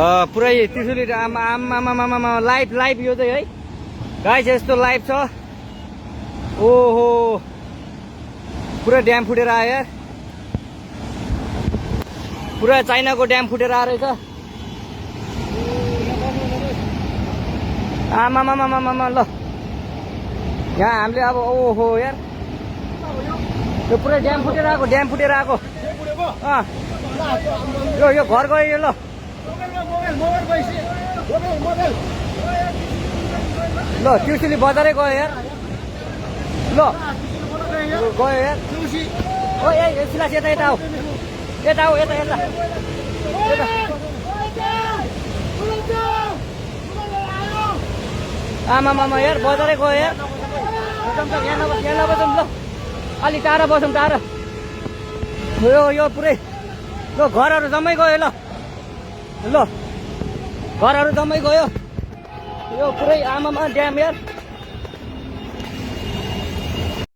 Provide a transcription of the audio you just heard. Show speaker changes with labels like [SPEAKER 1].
[SPEAKER 1] पुरै त्रिशुली आमा लाइभ यो चाहिँ है गाइस यस्तो लाइभ छ। ओहो पुरा ड्याम फुटेर आयो यार, पुरा चाइनाको ड्याम फुटेर आएर रहेछ। आमामामामामा ल यहाँ हामीले अब ओहो यार यो पुरै ड्याम फुटेर आएको यो घर गयो यो। ल ल त्रिशुली बजारै गयो यार। ल गयो यार ओ ए सिलास यता आऊ यता आमामामा यार बजारै गयो यार। यहाँ नबसौँ ल अलिक टाढा बसौँ टाढा। यो पुरै ल घरहरू जम्मै गयो। ल घरहरू जम्मै गयो यो पुरै आमामा ड्याम यार।